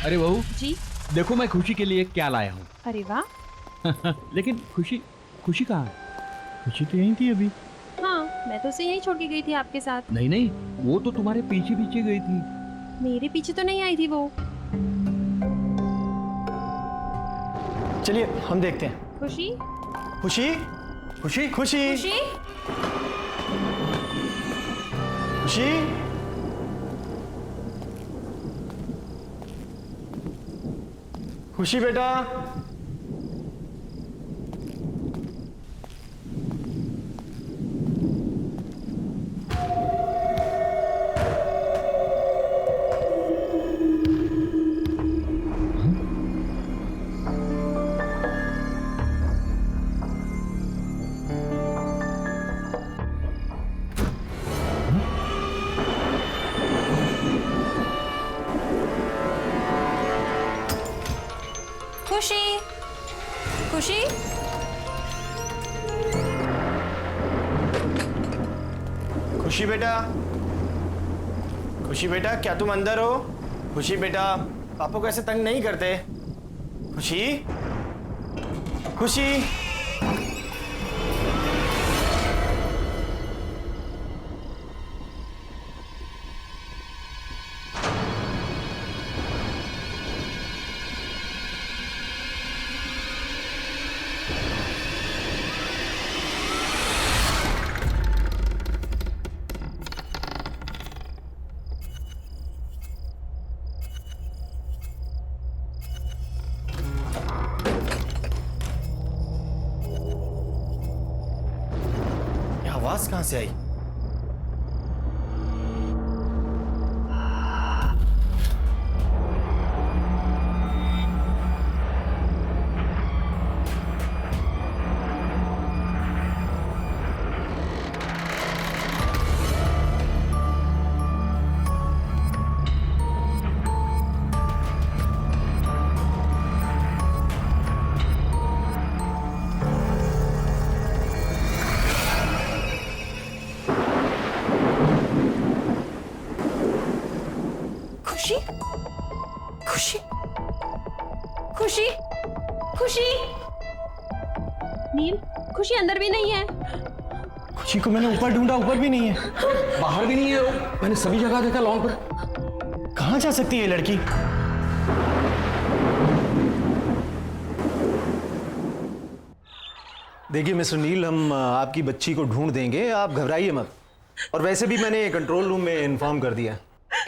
अरे बहू जी। देखो मैं खुशी के लिए क्या लाया हूँ। अरे वाह। लेकिन खुशी खुशी कहाँ है? खुशी तो यहीं थी अभी। हाँ, मैं तो उसे यहीं छोड़ के गई थी आपके साथ। नहीं नहीं, वो तो तुम्हारे पीछे पीछे गई थी। मेरे पीछे तो नहीं आई थी वो। चलिए हम देखते हैं। खुशी। खुशी खुशी खुशी खुशी। खुशी खुशी बेटा। खुशी। खुशी। खुशी बेटा। खुशी बेटा, क्या तुम अंदर हो? खुशी बेटा, पापा को ऐसे तंग नहीं करते। खुशी खुशी ये आवाज कहां से आई? खुशी। खुशी। खुशी। खुशी। नील, खुशी अंदर भी नहीं है। खुशी को मैंने ऊपर ढूंढा, ऊपर भी नहीं है। बाहर भी नहीं है वो। मैंने सभी जगह देखा लॉन पर। कहां जा सकती है ये लड़की? देखिए मिस्टर नील, हम आपकी बच्ची को ढूंढ देंगे, आप घबराइए मत। और वैसे भी मैंने कंट्रोल रूम में इन्फॉर्म कर दिया।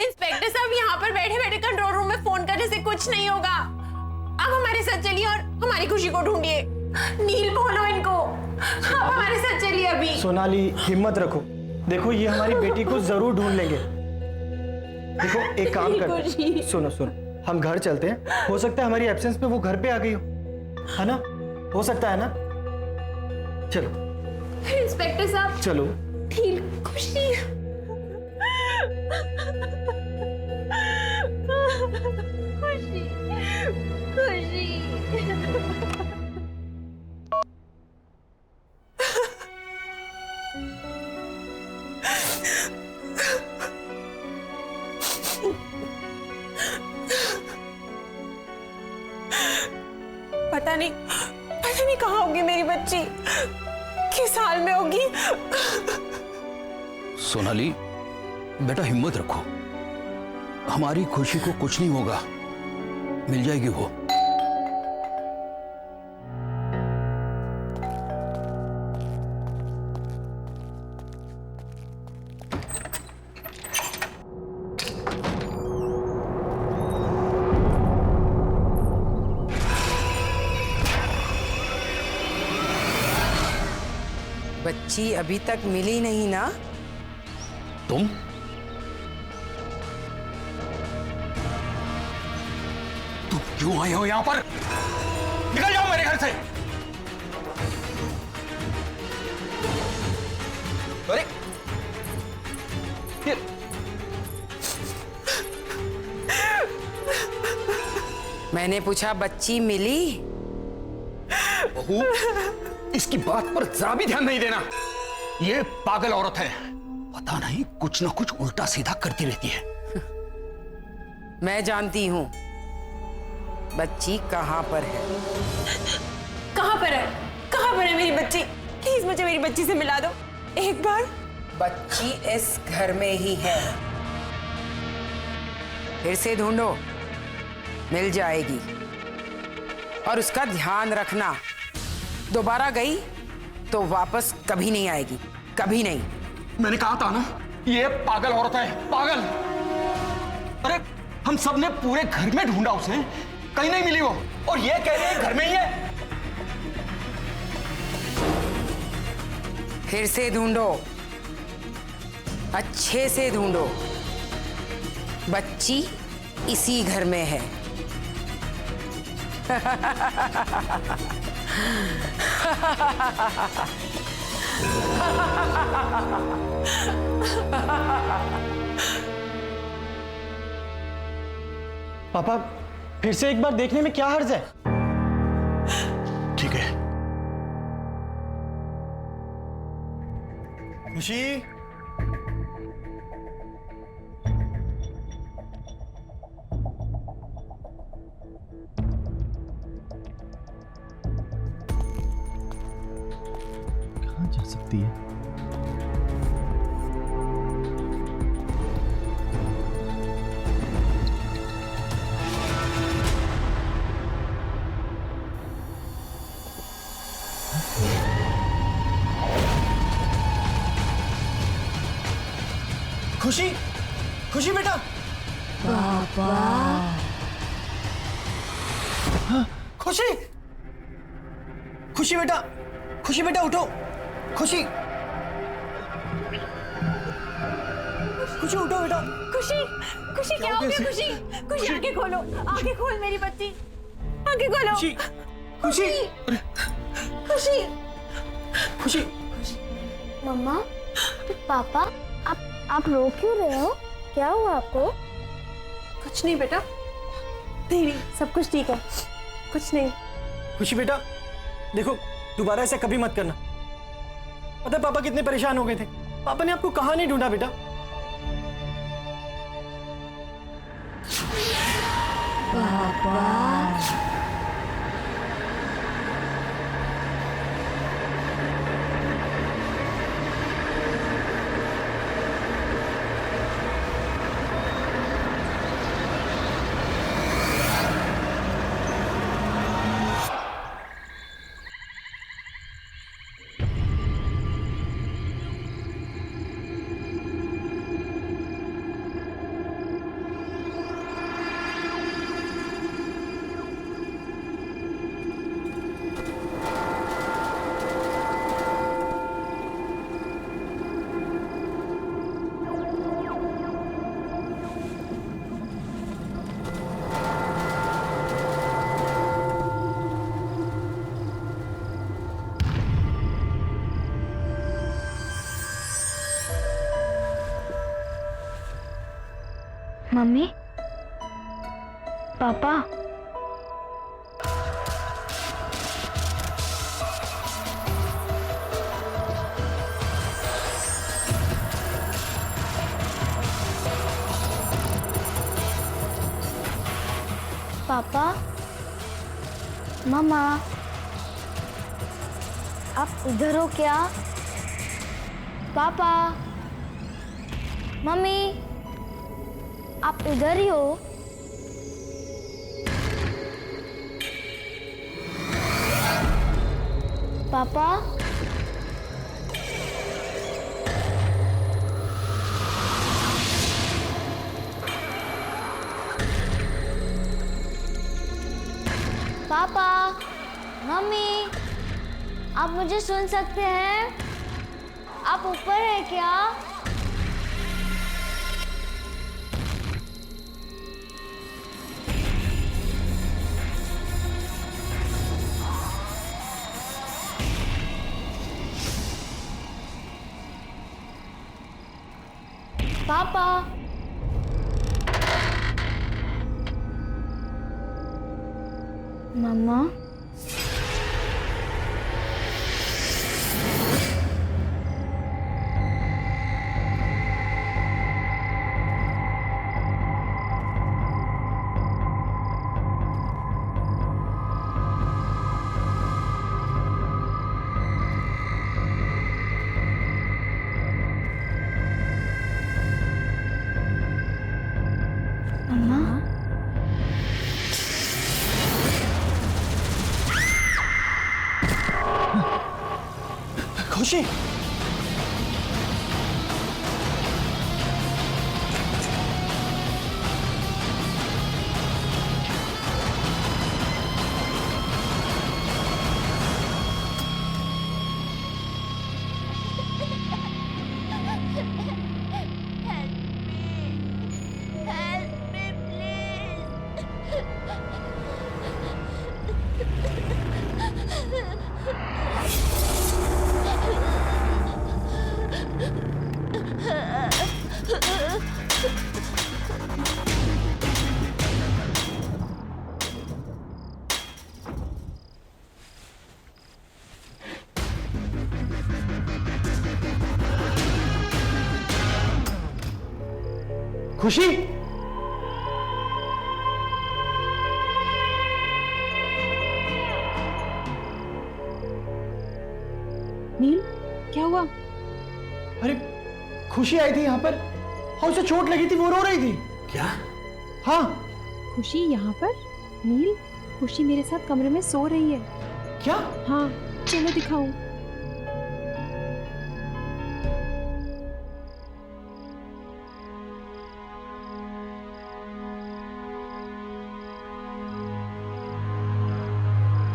इंस्पेक्टर साहब, यहाँ पर बैठे बैठे कंट्रोल रूम में फोन करने से कुछ नहीं होगा। आप हमारे साथ चलिए और हमारी खुशी को ढूंढिए। नील, बोलो इनको, आप हमारे साथ चलिए अभी। सोनाली, हिम्मत रखो। देखो ये हमारी बेटी को जरूर ढूंढ लेंगे। देखो एक काम करते हैं, सुनो सुनो, हम घर चलते हैं। हो सकता है हमारी एब्सेंस में वो घर पे आ गई हो, है ना? हो सकता है ना? चलो इंस्पेक्टर साहब, चलो। नील, खुशी। खुशी। खुशी। पता नहीं कहाँ होगी मेरी बच्ची, किस हाल में होगी। सोनाली बेटा, हिम्मत रखो, हमारी खुशी को कुछ नहीं होगा, मिल जाएगी वो। बच्ची अभी तक मिली नहीं ना? तुम क्यों आए हो यहां पर? निकल जाओ मेरे घर से। अरे मैंने पूछा बच्ची मिली? बहू, इसकी बात पर जरा भी ध्यान नहीं देना। ये पागल औरत है, पता नहीं कुछ ना कुछ उल्टा सीधा करती रहती है। मैं जानती हूँ, बच्ची कहाँ पर है? कहाँ पर है? कहाँ पर है मेरी बच्ची? प्लीज मुझे मेरी बच्ची से मिला दो एक बार। बच्ची इस घर में ही है। फिर से ढूंढो, मिल जाएगी। और उसका ध्यान रखना, दोबारा गई तो वापस कभी नहीं आएगी, कभी नहीं। मैंने कहा था ना, ये पागल औरत है, पागल। अरे हम सब ने पूरे घर में ढूंढा उसे, कहीं नहीं मिली वो, और ये कह रही है घर में ही है। फिर से ढूंढो, अच्छे से ढूंढो। बच्ची इसी घर में है। पापा फिर से एक बार देखने में क्या हर्ज है? ठीक है। खुशी, कहाँ जा सकती है? खुशी, खुशी बेटा। पापा। हाँ, खुशी, खुशी बेटा, खुशी बेटा उठो, खुशी, खुशी उठो बेटा। खुशी, खुशी क्या हो गया? खुशी, खुशी आंखें खोलो, आंखें खोल मेरी बच्ची, आंखें खोलो। खुशी, खुशी, खुशी, खुशी। मम्मा, पापा, आप रो क्यों रहे हो? क्या हुआ आपको? कुछ नहीं बेटा, नहीं, सब कुछ ठीक है, कुछ नहीं। खुशी बेटा, देखो दोबारा ऐसा कभी मत करना। पता है पापा कितने परेशान हो गए थे, पापा ने आपको कहाँ नहीं ढूंढा बेटा। मम्मी, पापा, पापा, मम्मा, आप इधर हो क्या? पापा, मम्मी, आप इधर ही हो? पापा, पापा, मम्मी, आप मुझे सुन सकते हैं? आप ऊपर हैं क्या? पापा, मम्मा, खुशी, खुशी, नील, क्या हुआ? अरे खुशी आई थी यहाँ पर और उसे चोट लगी थी, वो रो रही थी। क्या? हाँ। खुशी यहाँ पर? नील, खुशी मेरे साथ कमरे में सो रही है। क्या? हाँ, चलो दिखाऊं।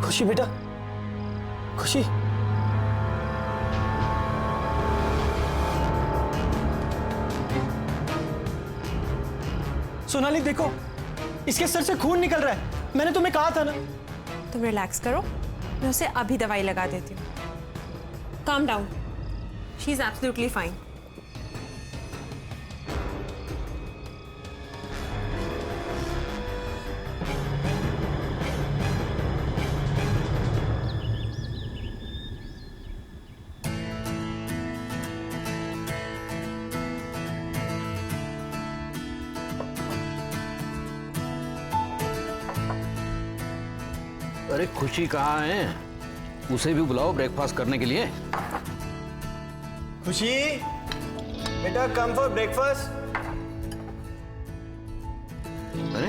खुशी बेटा, खुशी। सोनाली देखो, इसके सर से खून निकल रहा है। मैंने तुम्हें कहा था ना। तुम रिलैक्स करो, मैं उसे अभी दवाई लगा देती हूँ। Calm down, she is absolutely fine. अरे खुशी कहाँ है? उसे भी बुलाओ ब्रेकफास्ट करने के लिए। खुशी बेटा, कम फॉर ब्रेकफास्ट। अरे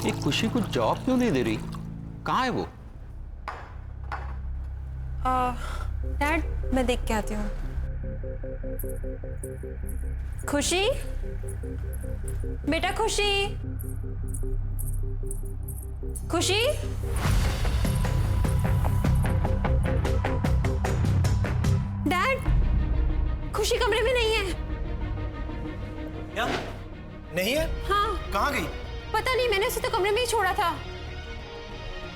ये खुशी को जॉब क्यों नहीं दे रही? कहाँ है वो? डैड, मैं देख के आती हूँ। खुशी, बेटा खुशी, खुशी। डैड, खुशी कमरे में नहीं है। क्या? नहीं है? हाँ, कहाँ गई? पता नहीं, मैंने उसे तो कमरे में ही छोड़ा था।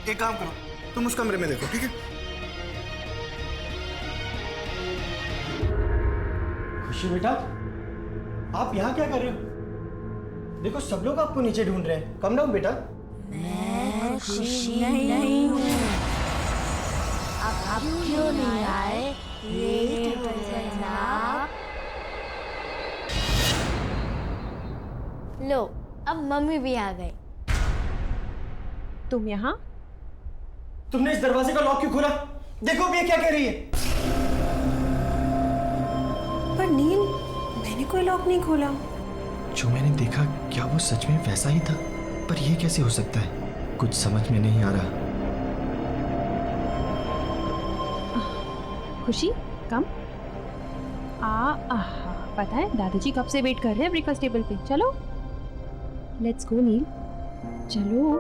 एक काम करो, तुम उस कमरे में देखो, ठीक है? खुशी बेटा, आप यहाँ क्या कर रहे हो? देखो सब लोग आपको नीचे ढूंढ रहे हैं। कम डाउन बेटा। मैं खुशी नहीं हूँ। अब क्यों नहीं आए? लेट हो जाना। लो, अब मम्मी भी आ गई। तुम यहाँ? तुमने इस दरवाजे का लॉक क्यों खोला? देखो अब ये क्या कह रही है। पर नील, मैंने कोई लॉक नहीं खोला। जो मैंने देखा, क्या वो सच में वैसा ही था? पर ये कैसे हो सकता है? कुछ समझ में नहीं आ रहा। खुशी, कम। पता है दादाजी कब से वेट कर रहे हैं ब्रेकफास्ट टेबल पे। चलो, लेट्स गो नील, चलो।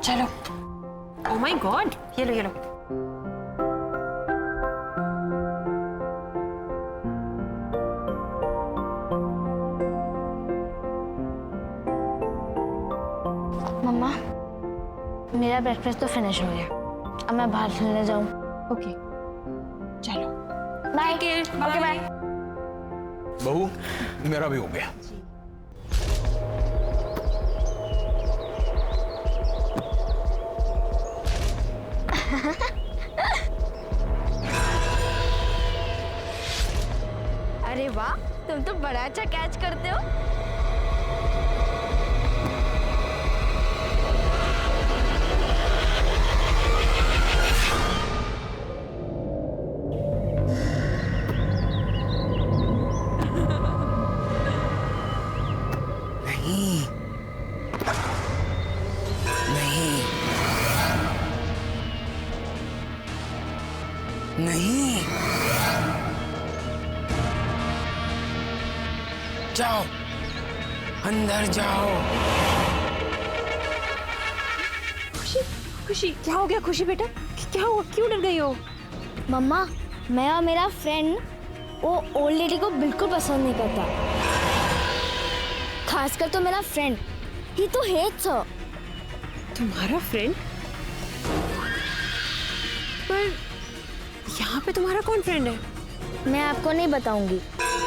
चलो। ओह माय गॉड, ये लो ये लो। मम्मा, मेरा ब्रेकफास्ट तो फिनिश हो गया। अब मैं बाहर खेलने जाऊँ। ओके, चलो। बाय। Okay bye. बहू, मेरा भी हो गया। अरे वाह, तुम तो बड़ा अच्छा कैच करते हो। नहीं, नहीं, नहीं, जाओ अंदर जाओ। खुशी, खुशी क्या हो गया? खुशी बेटा क्या हुआ, क्यों डर गई हो? मम्मा, मैं और मेरा फ्रेंड वो ओल्ड लेडी को बिल्कुल पसंद नहीं करता, खासकर तो मेरा फ्रेंड, ही तो हेट्स हर। तुम्हारा फ्रेंड? पर यहाँ पे तुम्हारा कौन फ्रेंड है? मैं आपको नहीं बताऊंगी।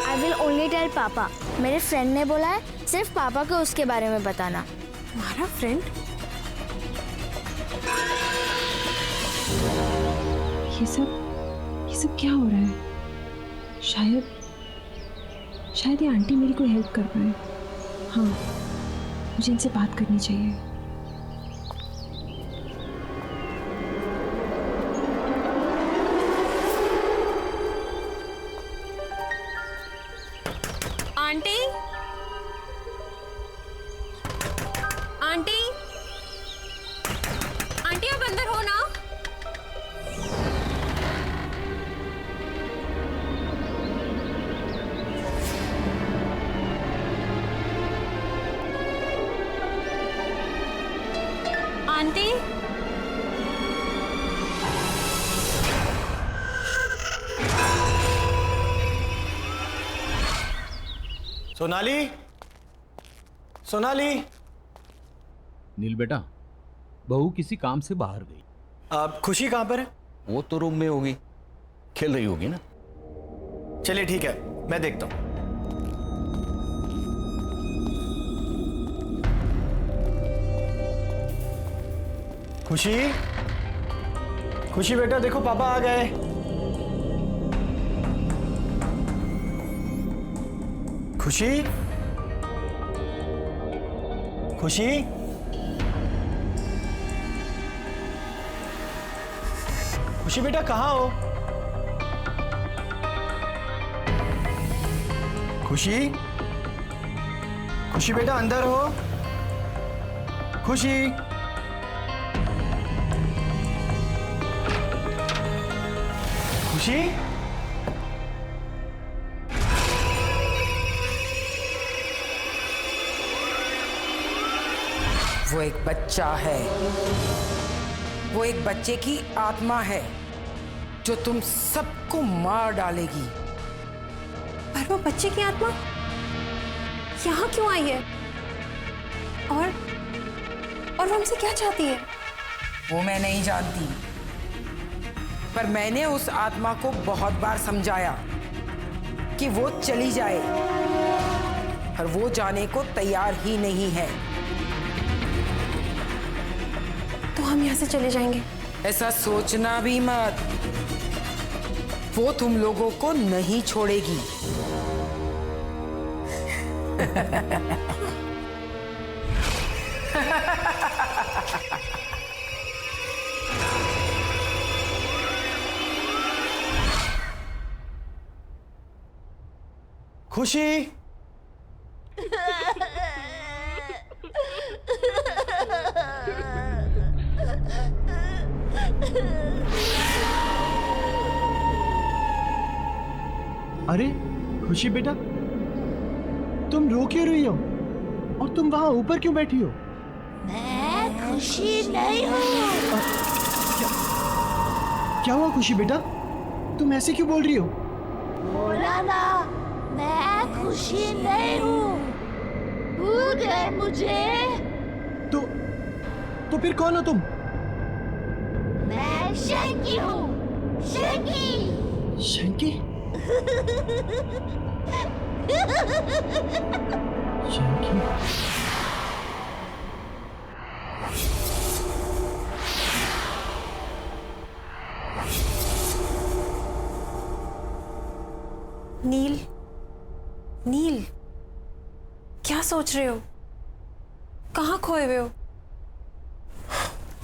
आई विल ओनली टेल पापा। मेरे फ्रेंड ने बोला है सिर्फ पापा को उसके बारे में बताना। तुम्हारा फ्रेंड? ये सब क्या हो रहा है? शायद ये आंटी मेरी कोई हेल्प कर पाए। हाँ, मुझे इनसे बात करनी चाहिए। आंटी, आंटी, आंटी आप अंदर हो ना? आंटी, सोनाली, सोनाली। नील बेटा, बहू किसी काम से बाहर गई। आप खुशी कहाँ पर है? वो तो रूम में होगी, खेल रही होगी ना। चलिए ठीक है, मैं देखता हूँ। खुशी, खुशी बेटा देखो पापा आ गए। खुशी, खुशी, खुशी बेटा कहाँ हो? खुशी, खुशी बेटा अंदर हो? खुशी, खुशी, वो एक बच्चा है, वो एक बच्चे की आत्मा है जो तुम सबको मार डालेगी। पर वो बच्चे की आत्मा यहाँ क्यों आई है? और वो हमसे क्या चाहती है? वो मैं नहीं जानती, पर मैंने उस आत्मा को बहुत बार समझाया कि वो चली जाए, पर वो जाने को तैयार ही नहीं है। तो हम यहाँ से चले जाएंगे? ऐसा सोचना भी मत, वो तुम लोगों को नहीं छोड़ेगी। खुशी, अरे खुशी बेटा, तुम रो क्यों रही हो? और तुम वहां ऊपर क्यों बैठी हो? मैं खुशी नहीं हूँ। क्या हुआ खुशी बेटा, तुम ऐसे क्यों बोल रही हो? बोला ना, मैं खुशी नहीं हूँ। भूल गए मुझे? तो फिर कौन हो तुम? मैं शंकी हूँ, शंकी। शंकी? शंकी? नील, नील, क्या सोच रहे हो? कहाँ खोए हुए हो?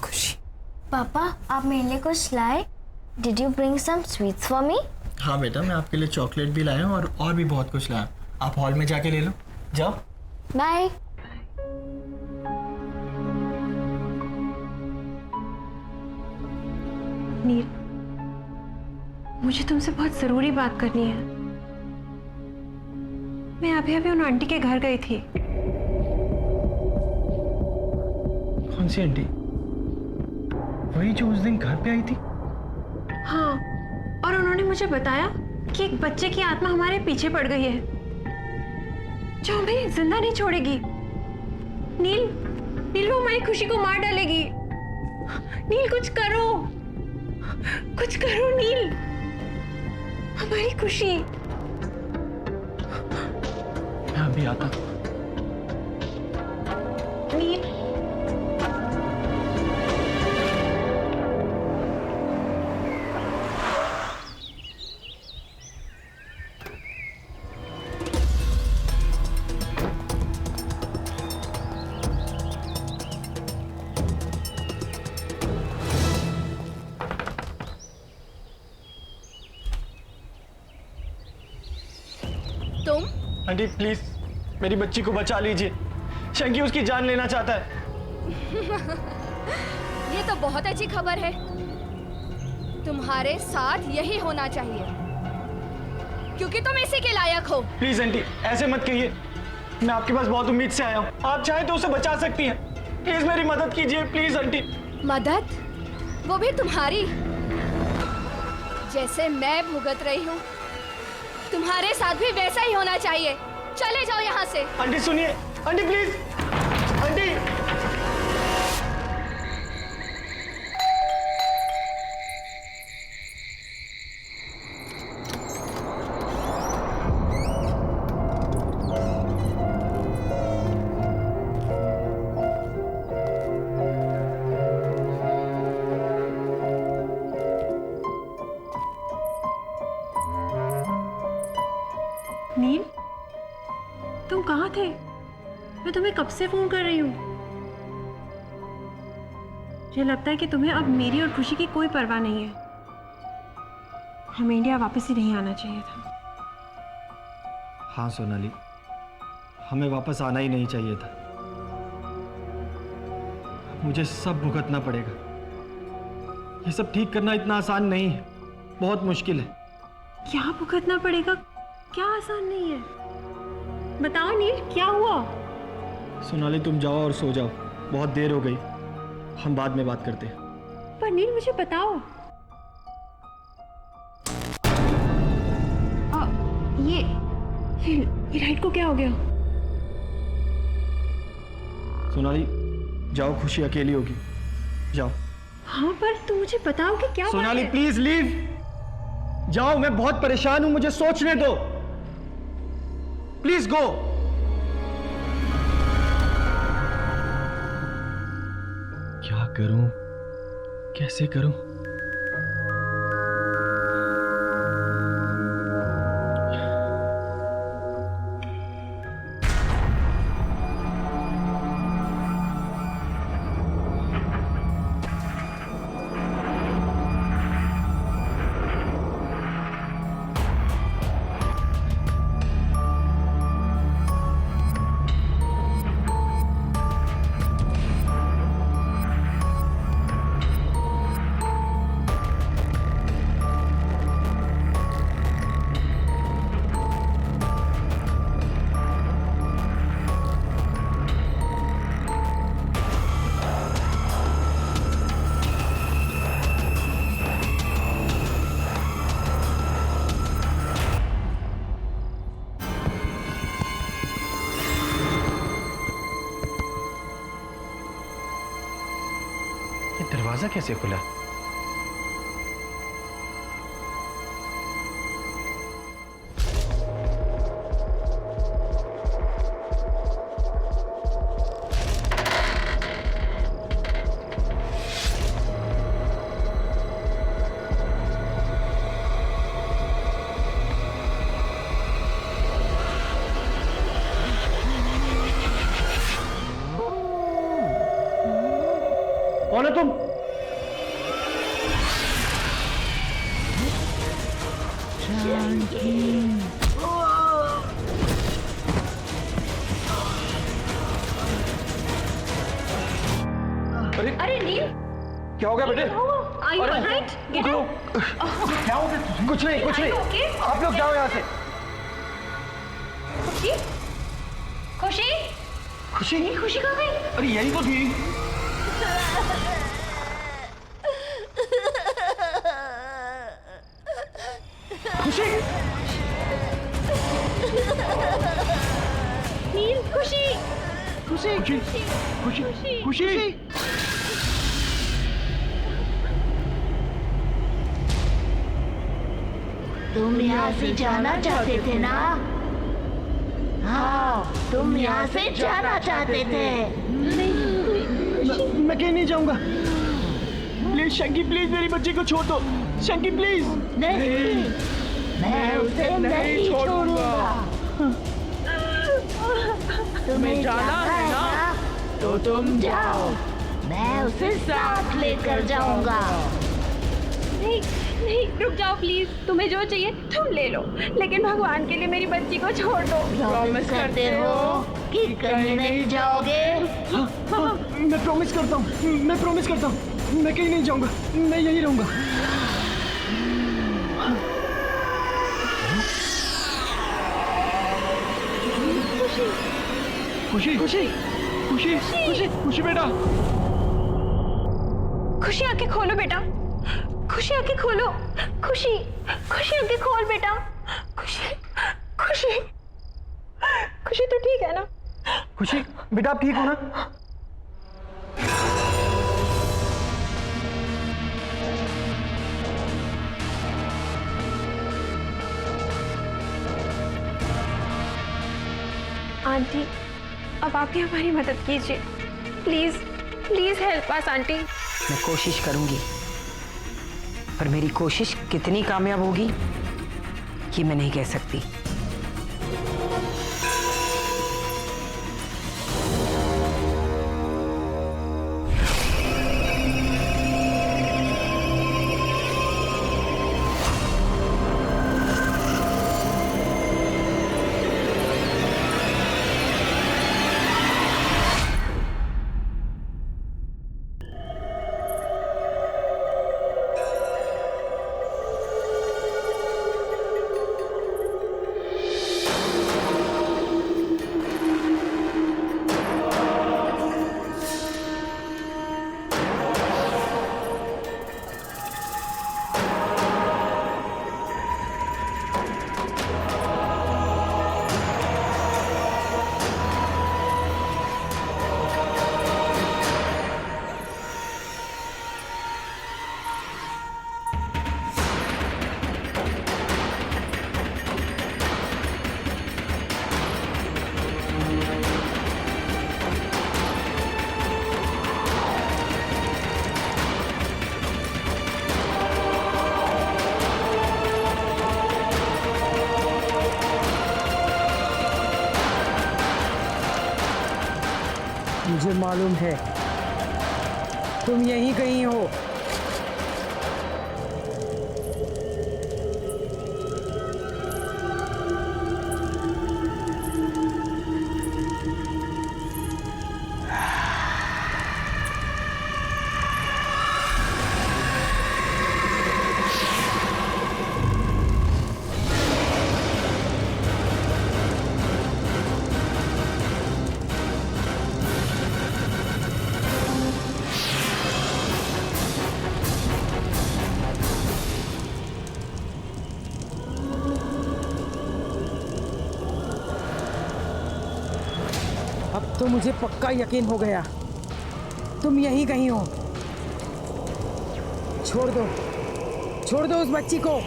खुशी। पापा, आप मेरे लिए कुछ लाए? Did you bring some sweets for me? हाँ बेटा, मैं आपके लिए चॉकलेट भी लाया हूँ और भी बहुत कुछ लाया। आप हॉल में जाके ले लो, जाओ। बाय। नील, मुझे तुमसे बहुत जरूरी बात करनी है। मैं अभी अभी उन आंटी के घर गई थी। कौन सी आंटी? वही जो उस दिन घर पे आई थी? हाँ, और उन्होंने मुझे बताया कि एक बच्चे की आत्मा हमारे पीछे पड़ गई है जो हमें जिंदा नहीं छोड़ेगी। नील, नील वो हमारी खुशी को मार डालेगी। नील कुछ करो, कुछ करो नील, हमारी खुशी। मैं अभी आता हूं। नील, तुम? आंटी प्लीज मेरी बच्ची को बचा लीजिए। शंकी उसकी जान लेना चाहता है। ये तो बहुत अच्छी खबर है। तुम्हारे साथ यही होना चाहिए क्योंकि तुम इसी के लायक हो। प्लीज आंटी ऐसे मत कहिए। मैं आपके पास बहुत उम्मीद से आया हूँ। आप चाहे तो उसे बचा सकती हैं। प्लीज मेरी मदद कीजिए प्लीज आंटी। मदद? वो भी तुम्हारी? जैसे मैं भुगत रही हूँ तुम्हारे साथ भी वैसा ही होना चाहिए। चले जाओ यहाँ से। आंटी सुनिए, आंटी प्लीज, आंटी। नील, तुम कहाँ थे? मैं तुम्हें कब से फोन कर रही हूँ। मुझे लगता है कि तुम्हें अब मेरी और खुशी की कोई परवाह नहीं है। हमें इंडिया वापस ही नहीं आना चाहिए था। हाँ सोनाली, हमें वापस आना ही नहीं चाहिए था। मुझे सब भुगतना पड़ेगा। ये सब ठीक करना इतना आसान नहीं है, बहुत मुश्किल है। क्या भुगतना पड़ेगा? क्या आसान नहीं है? बताओ नील, क्या हुआ? सोनाली तुम जाओ और सो जाओ, बहुत देर हो गई। हम बाद में बात करते हैं। पर नील मुझे बताओ। ये लाइट को क्या हो गया? सोनाली जाओ, खुशी अकेली होगी, जाओ। हाँ पर तुम मुझे बताओ कि क्या हुआ सोनाली है? प्लीज लीव, जाओ। मैं बहुत परेशान हूं, मुझे सोचने दो। Please go. क्या करूं, कैसे करूं? दरवाजा कैसे खुला? कौन है तुम? अरे नील, क्या हो गया बेटे? क्या हुआ? Are you alright? Get up. क्या हो गया? कुछ नहीं, कुछ नहीं। okay? आप लोग जाओ यहाँ से। खुशी? खुशी? खुशी? खुशी कहाँ गई? अरे यही तो थी। खुशी? नील, खुशी? खुशी? खुशी? खुशी? तुम यहाँ से जाना चाहते थे ना? हाँ, तुम यहाँ से जाना चाहते थे। मैं कहीं नहीं जाऊंगा। प्लीज शंकी, प्लीज मेरी बच्ची को छोड़ दो। शंकी प्लीज। नहीं, मैं उसे नहीं छोड़ूंगा। तुम्हें जाना है ना? तो तुम जाओ। मैं उसे साथ लेकर जाऊंगा। नहीं, नहीं, रुक जाओ प्लीज। तुम्हें जो चाहिए तुम ले लो, लेकिन भगवान के लिए मेरी बच्ची को छोड़ दो। प्रॉमिस करते हो कि कहीं नहीं जाओगे? हाँ, मैं प्रॉमिस करता हूँ। मैं प्रॉमिस करता हूँ। मैं कहीं नहीं जाऊंगा। मैं यहीं रहूंगा। खुशी? खुशी? खुशी? खुशी? खुशी बेटा? खुशी आंखें खोलो बेटा। खुशी आंखें खोलो। खुशी, खुशी आंखें खोल बेटा। खुशी, खुशी, खुशी तो ठीक है ना? खुशी बेटा, आप ठीक हो ना? आंटी, अब आप ही हमारी मदद कीजिए। Please, please help us aunty. मैं कोशिश करूंगी, पर मेरी कोशिश कितनी कामयाब होगी ये मैं नहीं कह सकती। मुझे मालूम है तुम यहीं कहीं हो। अब तो मुझे पक्का यकीन हो गया तुम यहीं कहीं हो। छोड़ दो उस बच्ची को।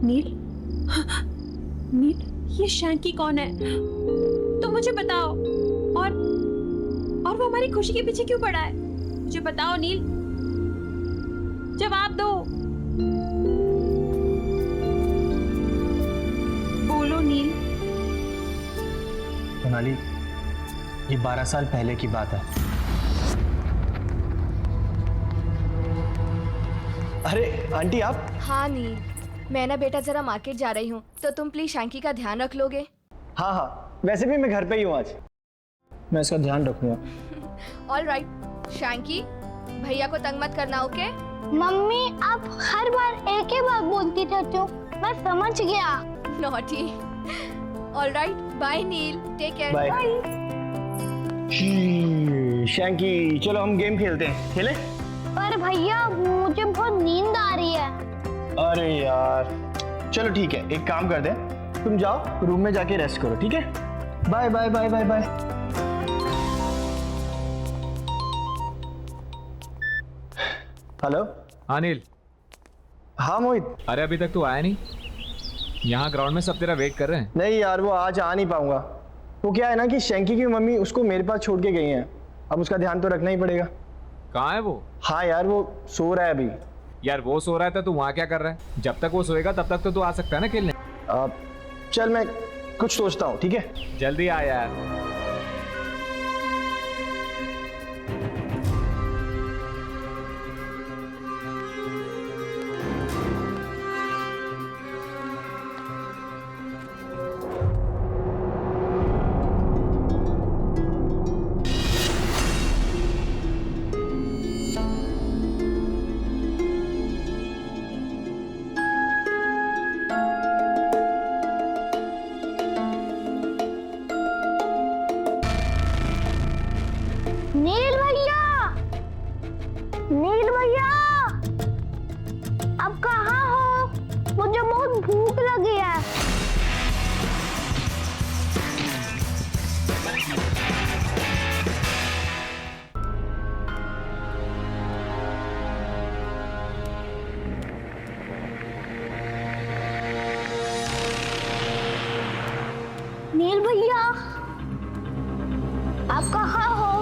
नील, नील, ये शैंकी कौन है? तुम मुझे बताओ। और वो हमारी खुशी के पीछे क्यों पड़ा है? मुझे बताओ नील, जवाब दो। बोलो नील। सोनाली, ये 12 साल पहले की बात है। अरे आंटी आप? हाँ नील, मैं ना बेटा जरा मार्केट जा रही हूँ, तो तुम प्लीज शैंकी का ध्यान रख लोगे? हाँ हाँ, वैसे भी मैं घर पे ही हूँ आज, मैं इसका ध्यान रखूंगा। ऑल राइट शैंकी, भैया को तंग मत करना, ओके? मम्मी आप हर बार एक ही बात बोलती रहती हो, मैं समझ गया। नॉटी। ऑल राइट, बाय नील, टेक केयर। बाय। शैंकी चलो हम गेम खेलते हैं, खेले? पर भैया मुझे बहुत नींद आ रही है। अरे यार चलो ठीक है, एक काम कर दे, तुम जाओ रूम में जाके रेस्ट करो, ठीक है? Bye bye bye bye bye. Hello. हाँ नील। हाँ मोहित। अरे अभी तक तू आया नहीं? यहाँ ग्राउंड में सब तेरा वेट कर रहे हैं। नहीं यार, वो आज आ नहीं पाऊंगा। वो क्या है ना कि शैंकी की मम्मी उसको मेरे पास छोड़ के गई हैं, अब उसका ध्यान तो रखना ही पड़ेगा। कहाँ है वो? हाँ यार वो सो रहा है अभी। यार वो सो रहा है तो तू वहाँ क्या कर रहा है? जब तक वो सोएगा तब तक तो तू आ सकता है ना खेलने। चल मैं कुछ सोचता हूँ, ठीक है? जल्दी आ यार। नील भैया, नील भैया, अब कहाँ हो? मुझे बहुत भूख लगी है। नील भैया, आप कहाँ हो?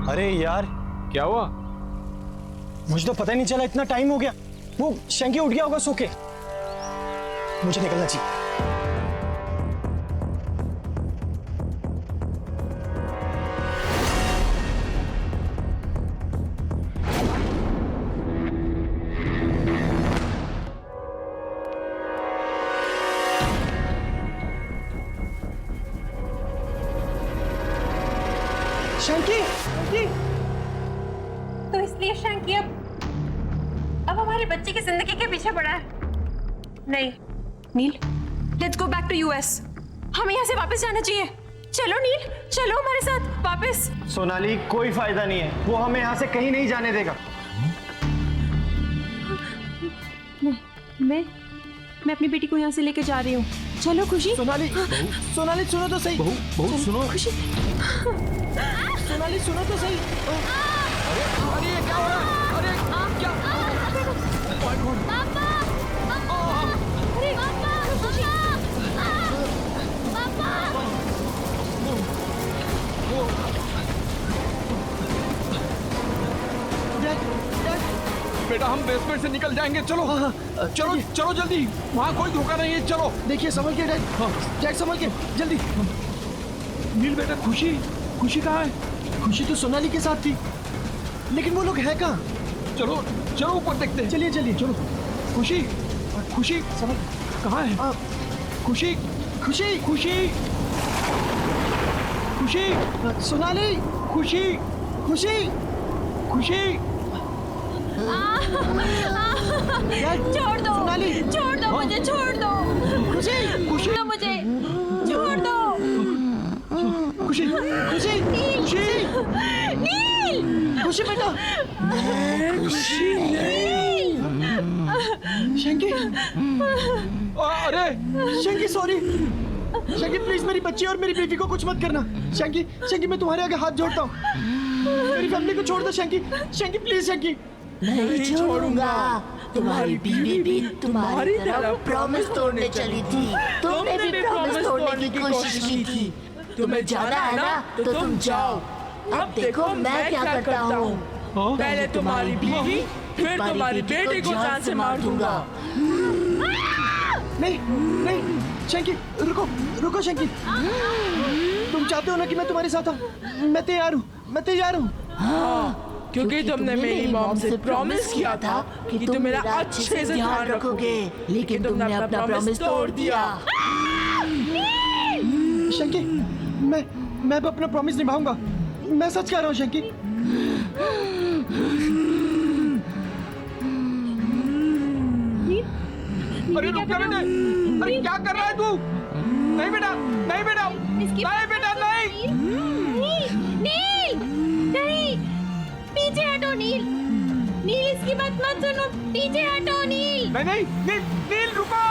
अरे यार क्या हुआ? मुझे तो पता ही नहीं चला, इतना टाइम हो गया। वो शैंकी उठ गया होगा सो के। मुझे निकलना चाहिए। शैंकी, शैंकी। तो इसलिए शैंकी अब हमारे बच्चे की जिंदगी के पीछे पड़ा है। नहीं Neel, let's go back to US. हमें यहाँ से वापस जाना चाहिए। चलो नील, चलो हमारे साथ वापस। सोनाली कोई फायदा नहीं है, वो हमें यहाँ से कहीं नहीं जाने देगा। मैं अपनी बेटी को यहाँ से लेके जा रही हूँ। चलो खुशी। सोनाली, सोनाली सुनो तो सही। बहू सुनो। खुशी, सोनाली सुनो तो सही। अरे ये क्या हो रहा है? अरे क्या? पापा, अरे पापा, पापा, बेटा हम बेसमेंट से निकल जाएंगे, चलो चलो चलो जल्दी, वहाँ कोई धोखा नहीं है, चलो। देखिए संभल के डैड, डैड संभल के जल्दी। नील बेटा, खुशी कहाँ है? खुशी तो सोनाली के साथ थी, लेकिन वो लोग हैं कहाँ? चलो चलो ऊपर देखते हैं। चलिए चलिए चलो। खुशी समझ कहाँ है? खुशी सोनाली, खुशी। छोड़ दो सोनाली, छोड़ दो मुझे, छोड़ दो मुझे, छोड़ दो मुझे, छोड़ दो। खुशी बेटा। शंकी, अरे शंकी सॉरी। शंकी प्लीज मेरी बच्ची और मेरी बेटी को कुछ मत करना। शंकी मैं तुम्हारे आगे हाथ जोड़ता हूँ, मेरी फैमिली को छोड़ दो शंकी प्लीज। शंकी नहीं छोड़ूंगा। तुम्हारी बीवी भी तुम्हारी तरह प्रॉमिस तोड़ने चली थी। तुमने भी प्रॉमिस तोड़ने की कोशिश की थी। तुम्हें जाना है ना तो तुम जाओ। अब देखो मैं क्या करता हूँ। पहले तुम्हारी बीवी, फिर तुम्हारी बेटी को जान से मार दूंगा। नहीं शंकी, रुको शंकी। तुम चाहते हो ना कि मैं तुम्हारे साथ आऊँ? मैं तैयार हूँ। हाँ, क्योंकि तुमने मेरी मॉम से प्रॉमिस किया था कि तुम मेरा अच्छे से ध्यान रखोगे, लेकिन तुमने अपना प्रॉमिस तोड़ दिया। शंकी, मैं अपना प्रॉमिस निभाऊंगा। मैं सच कह रहा हूँ शंकी। अरे रुक जा बेटा, अरे क्या कर रहा है तू? नहीं बेटा नहीं। नील नहीं, पीछे हटो नील, इसकी बात मत सुनो, पीछे हटो नील। नहीं नील रुको।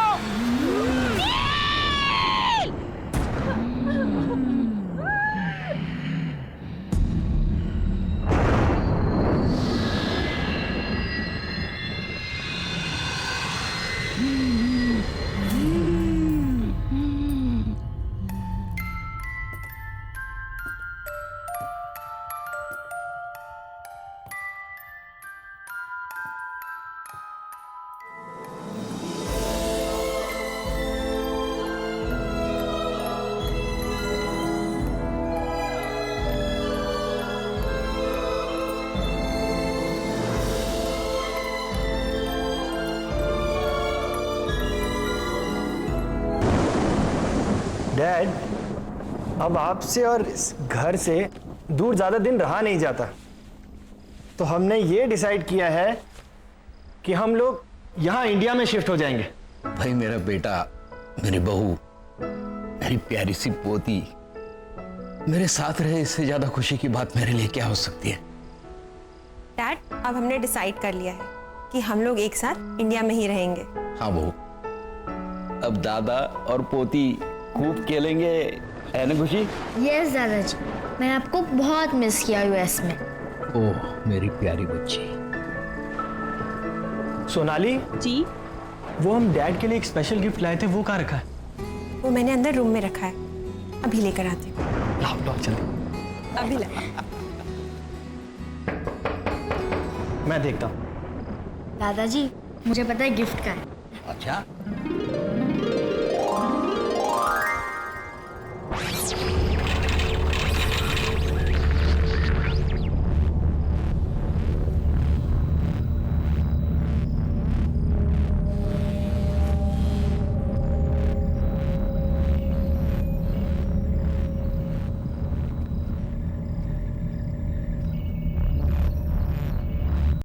डैड, अब आपसे और इस घर से दूर ज्यादा दिन रहा नहीं जाता, तो हमने ये डिसाइड किया है कि हम लोग यहाँ इंडिया में शिफ्ट हो जाएंगे। भाई मेरा बेटा, मेरी बहू, मेरी प्यारी सी पोती मेरे साथ रहे, इससे ज्यादा खुशी की बात मेरे लिए क्या हो सकती है? डैड, अब हमने डिसाइड कर लिया है कि हम लोग एक साथ इंडिया में ही रहेंगे। हाँ बहू, अब दादा और पोती खूब खेलेंगे, है ना खुशी? यस दादाजी, मैंने आपको बहुत मिस किया यूएस में। ओह मेरी प्यारी बच्ची। सोनाली जी, वो हम डैड के लिए एक स्पेशल गिफ्ट लाए थे, वो कहाँ रखा है? वो मैंने अंदर रूम में रखा है, अभी लेकर आती हूँ। लाओ जल्दी। अभी ला। मैं देखता हूँ। दादाजी मुझे पता है गिफ्ट का है। अच्छा